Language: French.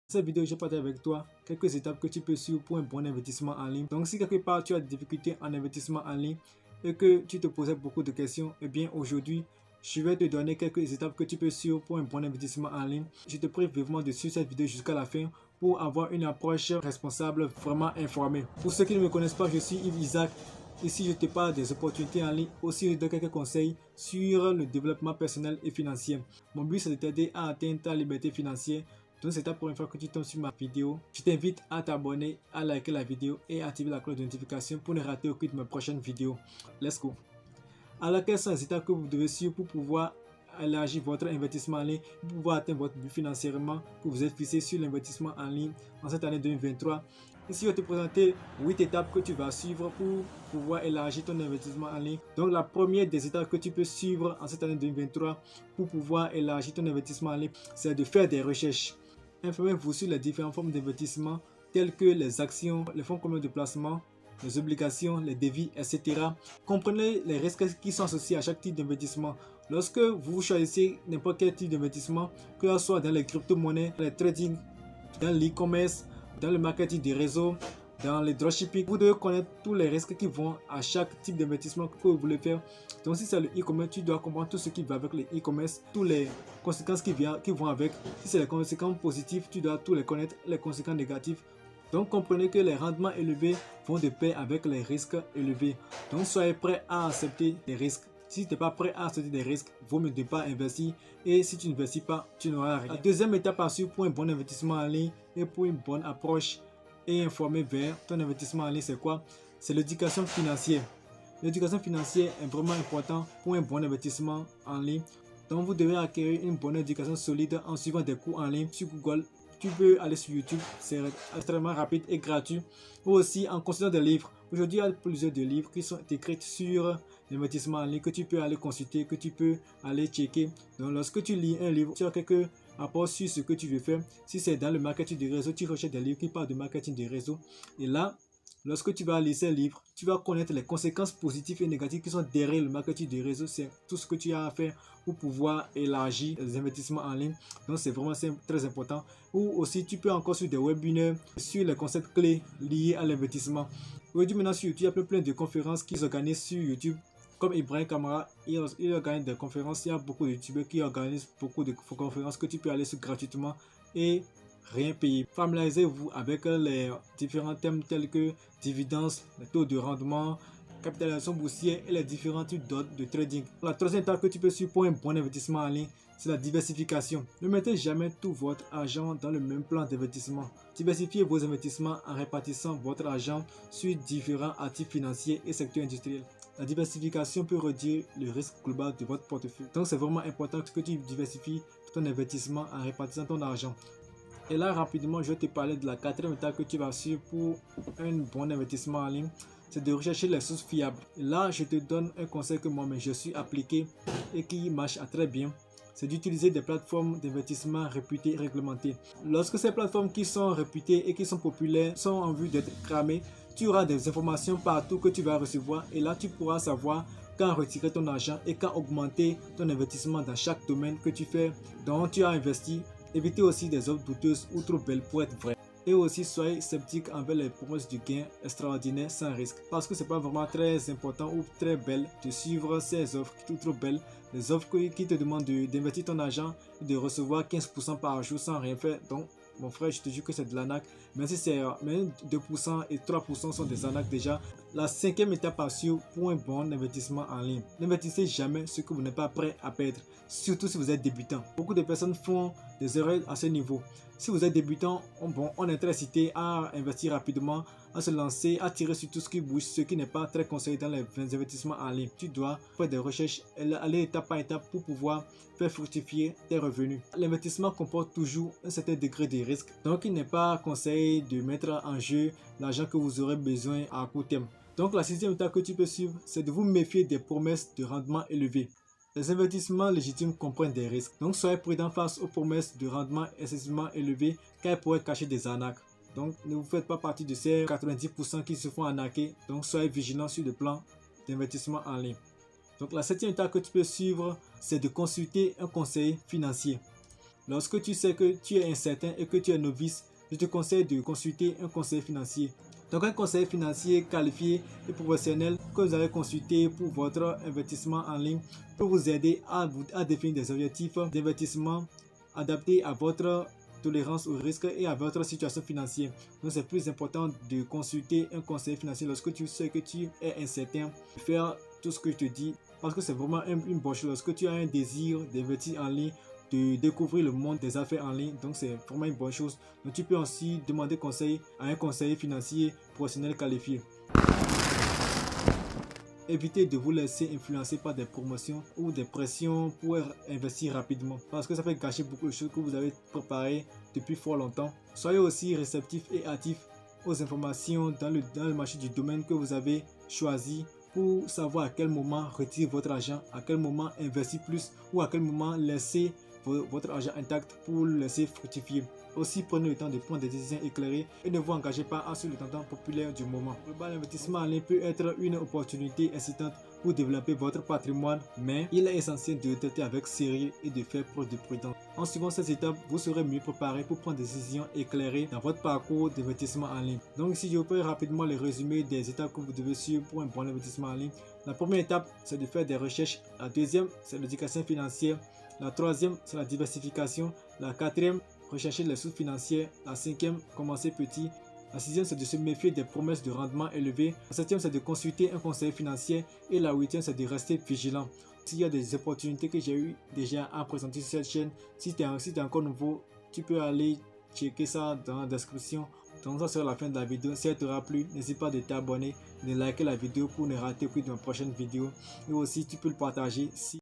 Dans cette vidéo, je partage avec toi quelques étapes que tu peux suivre pour un bon investissement en ligne. Donc, si quelque part tu as des difficultés en investissement en ligne et que tu te posais beaucoup de questions, eh bien aujourd'hui, je vais te donner quelques étapes que tu peux suivre pour un bon investissement en ligne. Je te prie vivement de suivre cette vidéo jusqu'à la fin pour avoir une approche responsable, vraiment informée. Pour ceux qui ne me connaissent pas, je suis Yves Isaac. Ici, je te parle des opportunités en ligne, aussi de quelques conseils sur le développement personnel et financier. Mon but, c'est de t'aider à atteindre ta liberté financière. Donc, c'est ta première fois que tu tombes sur ma vidéo. Je t'invite à t'abonner, à liker la vidéo et à activer la cloche de notification pour ne rater aucune de mes prochaines vidéos. Let's go! Alors, quelles sont les étapes que vous devez suivre pour pouvoir élargir votre investissement en ligne, pour pouvoir atteindre votre but financièrement que vous êtes fixé sur l'investissement en ligne en cette année 2023? Ici, je vais te présenter 8 étapes que tu vas suivre pour pouvoir élargir ton investissement en ligne. Donc, la première des étapes que tu peux suivre en cette année 2023 pour pouvoir élargir ton investissement en ligne, c'est de faire des recherches. Informez-vous sur les différentes formes d'investissement telles que les actions, les fonds communs de placement, les obligations, les devis, etc. Comprenez les risques qui sont associés à chaque type d'investissement. Lorsque vous choisissez n'importe quel type d'investissement, que ce soit dans les crypto-monnaies, le trading, dans l'e-commerce, dans le marketing des réseaux, dans le dropshipping, vous devez connaître tous les risques qui vont à chaque type d'investissement que vous voulez faire. Donc si c'est le e-commerce, tu dois comprendre tout ce qui va avec le e-commerce, toutes les conséquences qui vont avec. Si c'est les conséquences positives, tu dois tous les connaître, les conséquences négatives. Donc comprenez que les rendements élevés vont de pair avec les risques élevés. Donc soyez prêts à accepter les risques. Si tu n'es pas prêt à accepter des risques, vaut mieux ne pas investir. Et si tu n'investis pas, tu n'auras rien. La deuxième étape à suivre pour un bon investissement en ligne et pour une bonne approche et informer vers ton investissement en ligne, c'est quoi? C'est l'éducation financière. L'éducation financière est vraiment importante pour un bon investissement en ligne. Donc vous devez acquérir une bonne éducation solide en suivant des cours en ligne sur Google. Tu peux aller sur YouTube, c'est extrêmement rapide et gratuit. Ou aussi en consultant des livres. Aujourd'hui, il y a plusieurs livres qui sont écrits sur l'investissement en ligne que tu peux aller consulter, que tu peux aller checker. Donc lorsque tu lis un livre, tu as quelques apports sur ce que tu veux faire. Si c'est dans le marketing de réseau, tu recherches des livres qui parlent de marketing de réseau. Et là, lorsque tu vas lire ces livres, tu vas connaître les conséquences positives et négatives qui sont derrière le marketing de réseau. C'est tout ce que tu as à faire pour pouvoir élargir les investissements en ligne. Donc c'est vraiment très important. Ou aussi tu peux encore sur des webinaires sur les concepts clés liés à l'investissement. Aujourd'hui maintenant sur YouTube, il y a plein de conférences qui s'organisent sur YouTube. Comme Ibrahim Kamara, il organise des conférences. Il y a beaucoup de youtubeurs qui organisent beaucoup de conférences que tu peux aller sur gratuitement et rien payer. Familiarisez-vous avec les différents thèmes tels que dividendes, les taux de rendement, capitalisation boursière et les différents types de trading. La troisième étape que tu peux suivre pour un bon investissement en ligne, c'est la diversification. Ne mettez jamais tout votre argent dans le même plan d'investissement. Diversifiez vos investissements en répartissant votre argent sur différents actifs financiers et secteurs industriels. La diversification peut réduire le risque global de votre portefeuille. Donc c'est vraiment important que tu diversifies ton investissement en répartissant ton argent. Et là rapidement je vais te parler de la quatrième étape que tu vas suivre pour un bon investissement en ligne. C'est de rechercher les sources fiables. Et là je te donne un conseil que moi-même je suis appliqué et qui marche très bien. C'est d'utiliser des plateformes d'investissement réputées et réglementées. Lorsque ces plateformes qui sont réputées et qui sont populaires sont en vue d'être cramées, tu auras des informations partout que tu vas recevoir et là tu pourras savoir quand retirer ton argent et quand augmenter ton investissement dans chaque domaine que tu fais, dont tu as investi. Évitez aussi des offres douteuses ou trop belles pour être vraies. Et aussi soyez sceptique envers les promesses de gains extraordinaires sans risque. Parce que c'est pas vraiment très important ou très belle de suivre ces offres tout trop belles. Les offres qui te demandent d'investir ton argent et de recevoir 15% par jour sans rien faire. Donc mon frère, je te jure que c'est de l'arnaque. Même si c'est même 2% et 3% sont des arnaques déjà. La cinquième étape à suivre pour un bon investissement en ligne. N'investissez jamais ce que vous n'êtes pas prêt à perdre. Surtout si vous êtes débutant. Beaucoup de personnes font des erreurs à ce niveau. Si vous êtes débutant, on est très incité à investir rapidement, à se lancer, à tirer sur tout ce qui bouge, ce qui n'est pas très conseillé dans les investissements en ligne. Tu dois faire des recherches, aller étape par étape pour pouvoir faire fructifier tes revenus. L'investissement comporte toujours un certain degré de risque, donc il n'est pas conseillé de mettre en jeu l'argent que vous aurez besoin à court terme. Donc la sixième étape que tu peux suivre, c'est de vous méfier des promesses de rendement élevé. Les investissements légitimes comprennent des risques, donc soyez prudent face aux promesses de rendement excessivement élevés car elles pourraient cacher des arnaques. Donc ne vous faites pas partie de ces 90% qui se font arnaquer, donc soyez vigilants sur le plan d'investissement en ligne. Donc la septième étape que tu peux suivre, c'est de consulter un conseiller financier. Lorsque tu sais que tu es incertain et que tu es novice, je te conseille de consulter un conseiller financier. Donc un conseiller financier qualifié et professionnel que vous allez consulter pour votre investissement en ligne peut vous aider à définir des objectifs d'investissement adaptés à votre tolérance au risque et à votre situation financière. Donc c'est plus important de consulter un conseiller financier lorsque tu sais que tu es incertain, de faire tout ce que je te dis parce que c'est vraiment une bonne chose. Lorsque tu as un désir d'investir en ligne, de découvrir le monde des affaires en ligne, donc c'est vraiment une bonne chose. Donc tu peux aussi demander conseil à un conseiller financier professionnel qualifié. Évitez de vous laisser influencer par des promotions ou des pressions pour investir rapidement parce que ça peut gâcher beaucoup de choses que vous avez préparées depuis fort longtemps. Soyez aussi réceptif et actif aux informations dans le marché du domaine que vous avez choisi pour savoir à quel moment retirer votre argent, à quel moment investir plus ou à quel moment laisser votre argent intact pour le laisser fructifier. Aussi, prenez le temps de prendre des décisions éclairées et ne vous engagez pas sur le tendance populaire du moment. L'investissement en ligne peut être une opportunité incitante pour développer votre patrimoine, mais il est essentiel de le traiter avec sérieux et de faire preuve de prudence. En suivant ces étapes, vous serez mieux préparé pour prendre des décisions éclairées dans votre parcours d'investissement en ligne. Donc, si je vous fais rapidement le résumé des étapes que vous devez suivre pour un bon investissement en ligne, la première étape, c'est de faire des recherches. La deuxième, c'est l'éducation financière. La troisième, c'est la diversification. La quatrième, rechercher les sources financières. La cinquième, commencer petit. La sixième, c'est de se méfier des promesses de rendement élevées. La septième, c'est de consulter un conseiller financier. Et la huitième, c'est de rester vigilant. S'il y a des opportunités que j'ai eu déjà à présenter sur cette chaîne, si tu es encore nouveau, tu peux aller checker ça dans la description. Donc ça sera la fin de la vidéo. Si elle t'aura plu, n'hésite pas de t'abonner, de liker la vidéo pour ne rater aucune de mes prochaines vidéos. Et aussi, tu peux le partager si